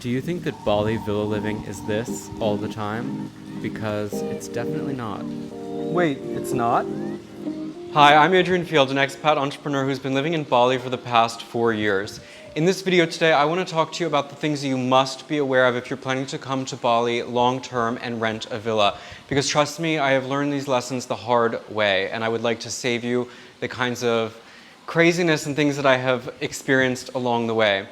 Do you think that Bali villa living is this all the time? Because it's definitely not. Wait, it's not? Hi, I'm Adrian Field, an expat entrepreneur who's been living in Bali for the past 4 years. In this video today, I want to talk to you about the things that you must be aware of if you're planning to come to Bali long-term and rent a villa. Because trust me, I have learned these lessons the hard way, and I would like to save you the kinds of craziness and things that I have experienced along the way.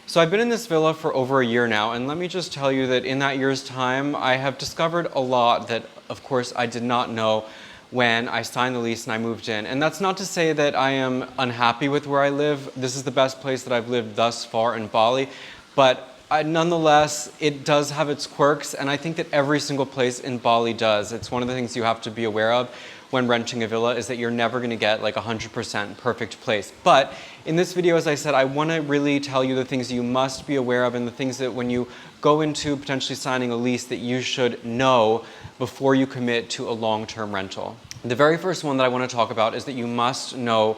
So I've been in this villa for over a year now, and let me just tell you that in that year's time, I have discovered a lot that, of course, I did not know when I signed the lease and I moved in. And that's not to say that I am unhappy with where I live. This is the best place that I've lived thus far in Bali, but nonetheless, it does have its quirks, and I think that every single place in Bali does. It's one of the things you have to be aware of when renting a villa, is that you're never going to get like 100% perfect place. But in this video, as I said, I want to really tell you the things you must be aware of and the things that when you go into potentially signing a lease that you should know before you commit to a long-term rental. The very first one that I want to talk about is that you must know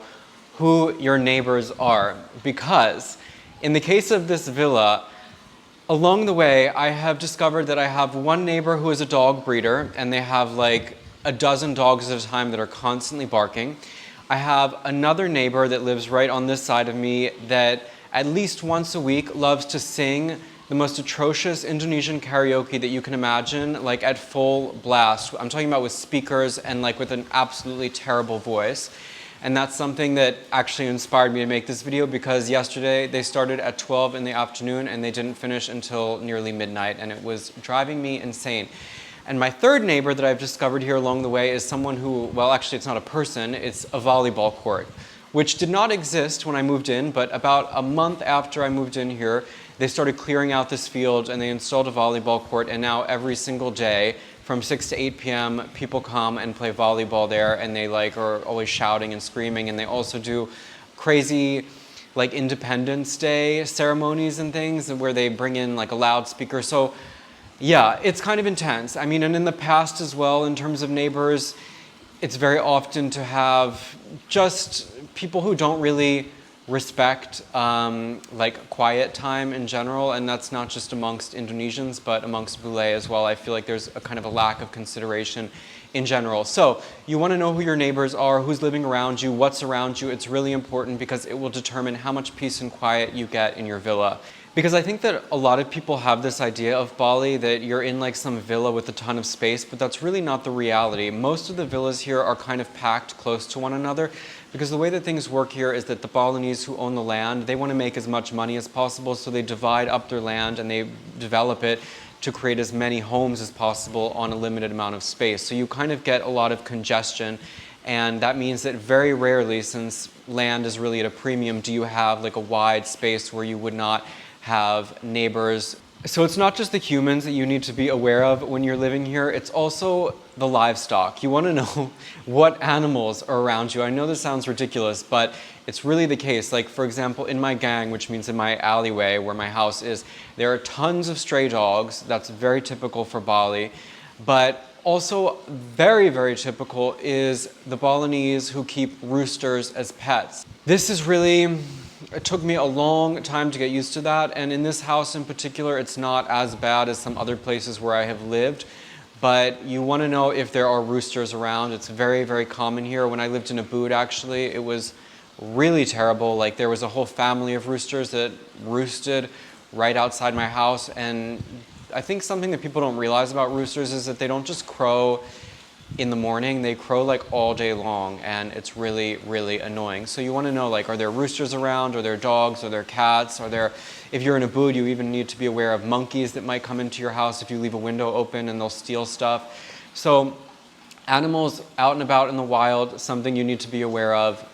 who your neighbors are, because in the case of this villa, along the way, I have discovered that I have one neighbor who is a dog breeder, and they have like a dozen dogs at a time that are constantly barking. I have another neighbor that lives right on this side of me that at least once a week loves to sing the most atrocious Indonesian karaoke that you can imagine, like at full blast. I'm talking about with speakers and like with an absolutely terrible voice. And that's something that actually inspired me to make this video, because yesterday they started at 12 in the afternoon and they didn't finish until nearly midnight, and it was driving me insane. And my third neighbor that I've discovered here along the way is someone who, well, actually it's not a person, it's a volleyball court, which did not exist when I moved in, but about a month after I moved in here, they started clearing out this field and they installed a volleyball court, and now every single day from 6 to 8 p.m. people come and play volleyball there, and they like are always shouting and screaming, and they also do crazy like Independence Day ceremonies and things where they bring in like a loudspeaker. So yeah, it's kind of intense. I mean, and in the past as well, in terms of neighbors, it's very often to have just people who don't really respect like quiet time in general, and that's not just amongst Indonesians, but amongst Bule as well. I feel like there's a kind of a lack of consideration in general. So you want to know who your neighbors are, who's living around you, what's around you. It's really important because it will determine how much peace and quiet you get in your villa. Because I think that a lot of people have this idea of Bali that you're in like some villa with a ton of space, but that's really not the reality. Most of the villas here are kind of packed close to one another, because the way that things work here is that the Balinese who own the land, they want to make as much money as possible, so they divide up their land and they develop it to create as many homes as possible on a limited amount of space. So you kind of get a lot of congestion, and that means that very rarely, since land is really at a premium, do you have like a wide space where you would not have neighbors. So it's not just the humans that you need to be aware of when you're living here, it's also the livestock. You want to know what animals are around you. I know this sounds ridiculous, but it's really the case. Like, for example, in my gang, which means in my alleyway where my house is, there are tons of stray dogs. That's very typical for Bali. But also very, very typical is the Balinese who keep roosters as pets. This is really, it took me a long time to get used to that, and in this house in particular, it's not as bad as some other places where I have lived, but you want to know if there are roosters around. It's very, very common here. When I lived in Ubud, actually, it was really terrible. Like, there was a whole family of roosters that roosted right outside my house, and I think something that people don't realize about roosters is that they don't just crow in the morning, they crow like all day long, and it's really, really annoying. So you want to know, like, are there roosters around? Are there dogs? Are there cats? Are there, if you're in a Ubud, you even need to be aware of monkeys that might come into your house if you leave a window open and they'll steal stuff. So animals out and about in the wild, something you need to be aware of.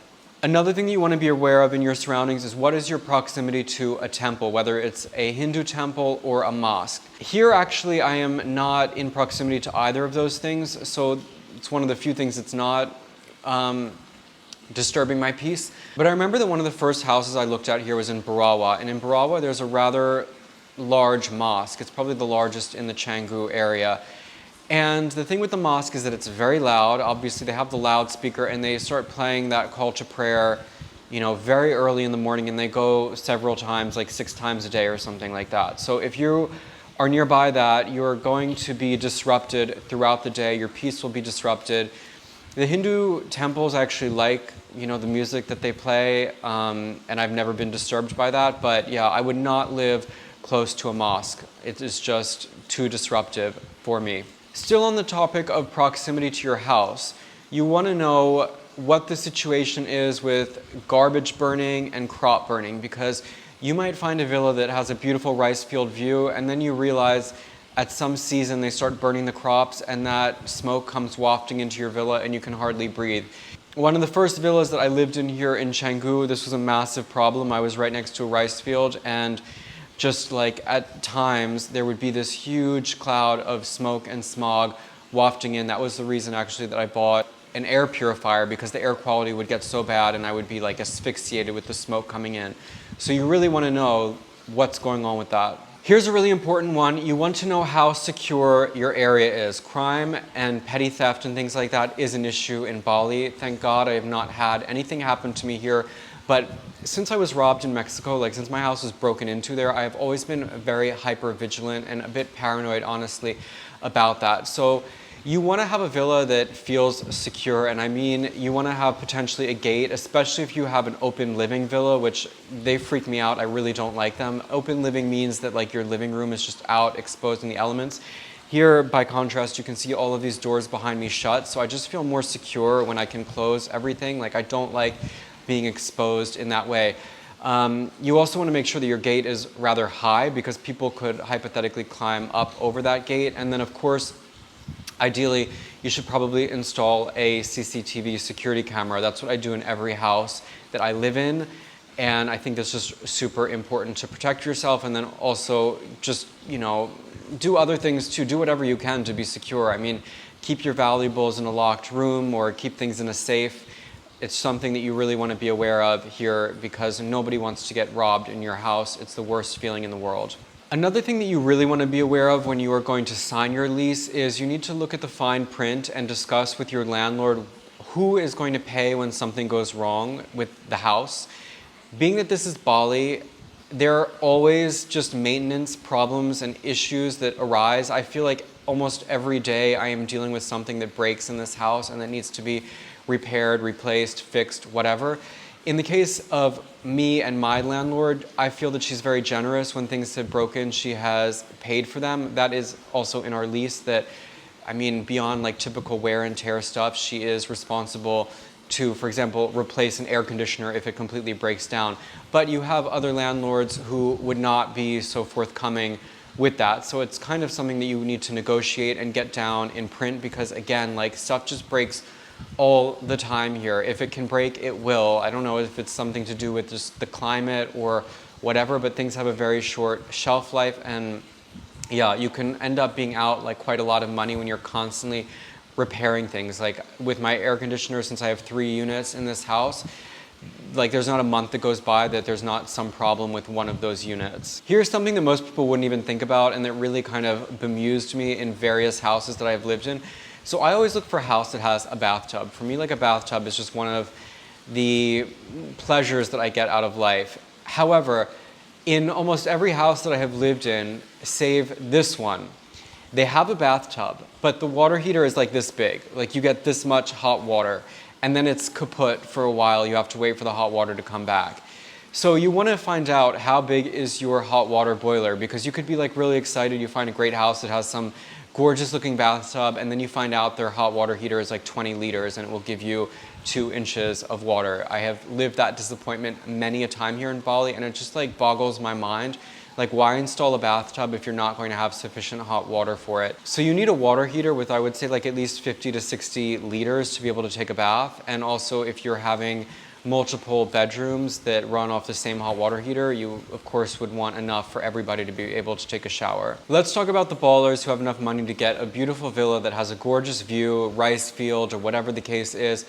Another thing that you want to be aware of in your surroundings is what is your proximity to a temple, whether it's a Hindu temple or a mosque. Here, actually, I am not in proximity to either of those things, so it's one of the few things that's not disturbing my peace. But I remember that one of the first houses I looked at here was in Barawa, and in Barawa there's a rather large mosque. It's probably the largest in the Canggu area. And the thing with the mosque is that it's very loud. Obviously, they have the loudspeaker and they start playing that call to prayer very early in the morning, and they go several times, like 6 times a day or something like that. So if you are nearby that, you're going to be disrupted throughout the day. Your peace will be disrupted. The Hindu temples actually like, the music that they play, and I've never been disturbed by that. But yeah, I would not live close to a mosque. It is just too disruptive for me. Still on the topic of proximity to your house, you want to know what the situation is with garbage burning and crop burning, because you might find a villa that has a beautiful rice field view, and then you realize at some season they start burning the crops and that smoke comes wafting into your villa and you can hardly breathe. One of the first villas that I lived in here in Canggu, this was a massive problem. I was right next to a rice field, and just like at times there would be this huge cloud of smoke and smog wafting in. That was the reason actually that I bought an air purifier, because the air quality would get so bad and I would be like asphyxiated with the smoke coming in. So you really want to know what's going on with that. Here's a really important one. You want to know how secure your area is. Crime and petty theft and things like that is an issue in Bali. Thank God I have not had anything happen to me here. But since I was robbed in Mexico, like since my house was broken into there, I've always been very hyper vigilant and a bit paranoid, honestly, about that. So you want to have a villa that feels secure, and I mean you want to have potentially a gate, especially if you have an open living villa, which they freak me out. I really don't like them. Open living means that like your living room is just out, exposed in the elements. Here, by contrast, you can see all of these doors behind me shut, so I just feel more secure when I can close everything. Like I don't like being exposed in that way. You also want to make sure that your gate is rather high, because people could hypothetically climb up over that gate. And then of course, ideally, you should probably install a CCTV security camera. That's what I do in every house that I live in. And I think that's just super important to protect yourself, and then also just, do other things too. Do whatever you can to be secure. I mean, keep your valuables in a locked room or keep things in a safe. It's something that you really want to be aware of here, because nobody wants to get robbed in your house. It's the worst feeling in the world. Another thing that you really want to be aware of when you are going to sign your lease is you need to look at the fine print and discuss with your landlord who is going to pay when something goes wrong with the house. Being that this is Bali, there are always just maintenance problems and issues that arise. I feel like almost every day I am dealing with something that breaks in this house and that needs to be repaired, replaced, fixed, whatever. In the case of me and my landlord, I feel that she's very generous. When things have broken, she has paid for them. That is also in our lease that, beyond like typical wear and tear stuff, she is responsible to, for example, replace an air conditioner if it completely breaks down. But you have other landlords who would not be so forthcoming with that. So it's kind of something that you need to negotiate and get down in print, because again, like stuff just breaks all the time here. If it can break, it will. I don't know if it's something to do with just the climate or whatever, but things have a very short shelf life, and yeah, you can end up being out like quite a lot of money when you're constantly repairing things. Like with my air conditioner, since I have 3 units in this house, like there's not a month that goes by that there's not some problem with one of those units. Here's something that most people wouldn't even think about and that really kind of bemused me in various houses that I've lived in. So I always look for a house that has a bathtub. For me, like a bathtub is just one of the pleasures that I get out of life. However, in almost every house that I have lived in, save this one, they have a bathtub, but the water heater is like this big. Like you get this much hot water, and then it's kaput for a while. You have to wait for the hot water to come back. So you want to find out how big is your hot water boiler, because you could be like really excited. You find a great house that has some gorgeous looking bathtub, and then you find out their hot water heater is like 20 liters and it will give you 2 inches of water. I have lived that disappointment many a time here in Bali, and it just like boggles my mind. Like, why install a bathtub if you're not going to have sufficient hot water for it? So you need a water heater with, I would say, like at least 50 to 60 liters to be able to take a bath. And also if you're having multiple bedrooms that run off the same hot water heater, you of course would want enough for everybody to be able to take a shower. Let's talk about the ballers who have enough money to get a beautiful villa that has a gorgeous view, rice field, or whatever the case is.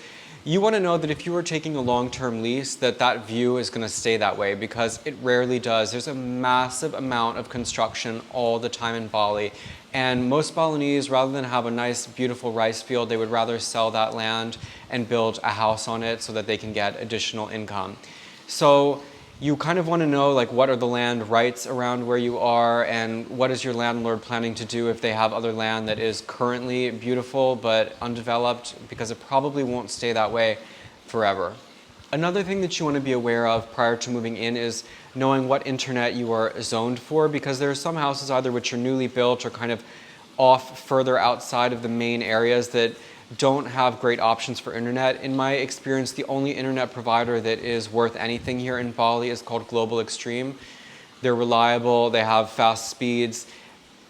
you want to know that if you are taking a long-term lease, that view is going to stay that way, because it rarely does. There's a massive amount of construction all the time in Bali, and most Balinese, rather than have a nice, beautiful rice field, they would rather sell that land and build a house on it so that they can get additional income. So you kind of want to know, like, what are the land rights around where you are, and what is your landlord planning to do if they have other land that is currently beautiful but undeveloped, because it probably won't stay that way forever. Another thing that you want to be aware of prior to moving in is knowing what internet you are zoned for, because there are some houses either which are newly built or kind of off further outside of the main areas that don't have great options for internet. In my experience, the only internet provider that is worth anything here in Bali is called Global Extreme. They're reliable, they have fast speeds,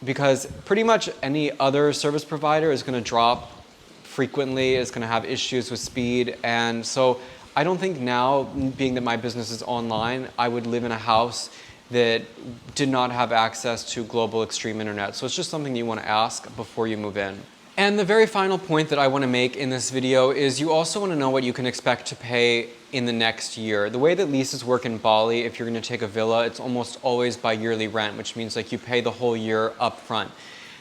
because pretty much any other service provider is going to drop frequently, is going to have issues with speed. And so I don't think now, being that my business is online, I would live in a house that did not have access to Global Extreme internet. So it's just something you want to ask before you move in. And the very final point that I want to make in this video is you also want to know what you can expect to pay in the next year. The way that leases work in Bali, if you're going to take a villa, it's almost always by yearly rent, which means like you pay the whole year up front.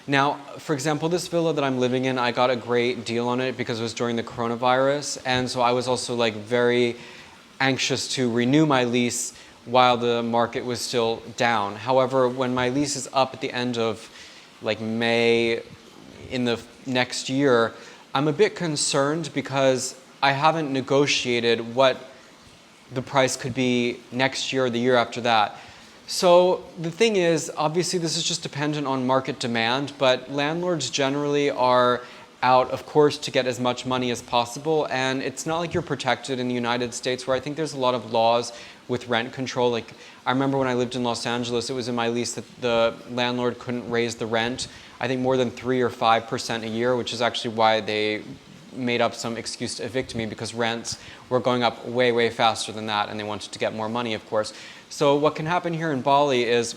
Now, for example, this villa that I'm living in, I got a great deal on it because it was during the coronavirus, and so I was also like very anxious to renew my lease while the market was still down. However, when my lease is up at the end of like May in the next year, I'm a bit concerned because I haven't negotiated what the price could be next year or the year after that. So the thing is, obviously this is just dependent on market demand, but landlords generally are out, of course, to get as much money as possible, and it's not like you're protected in the United States, where I think there's a lot of laws with rent control. Like, I remember when I lived in Los Angeles, it was in my lease that the landlord couldn't raise the rent, I think more than 3 or 5% a year, which is actually why they made up some excuse to evict me, because rents were going up way, way faster than that, and they wanted to get more money, of course. So what can happen here in Bali is,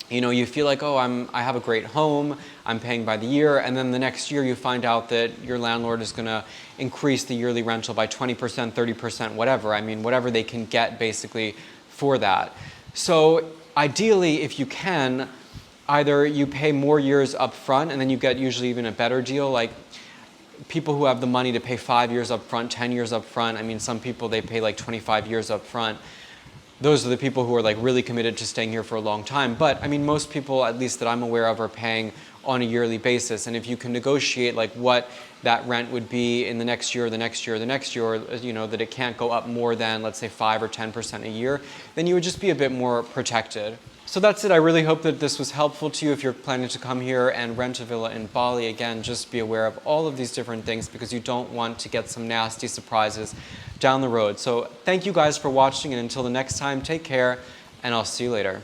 you know, you feel like, oh, I have a great home, I'm paying by the year, and then the next year you find out that your landlord is going to increase the yearly rental by 20%, 30%, whatever. I mean, whatever they can get basically for that. So ideally, if you can, either you pay more years up front and then you get usually even a better deal. Like, people who have the money to pay 5 years up front, 10 years up front, I mean, some people, they pay like 25 years up front. Those are the people who are like really committed to staying here for a long time. But I mean, most people, at least that I'm aware of, are paying on a yearly basis. And if you can negotiate like what that rent would be in the next year, the next year, the next year, or, you know, that it can't go up more than, let's say, 5 or 10% a year, then you would just be a bit more protected. So that's it. I really hope that this was helpful to you if you're planning to come here and rent a villa in Bali. Again, just be aware of all of these different things, because you don't want to get some nasty surprises down the road. So thank you guys for watching, and until the next time, take care, and I'll see you later.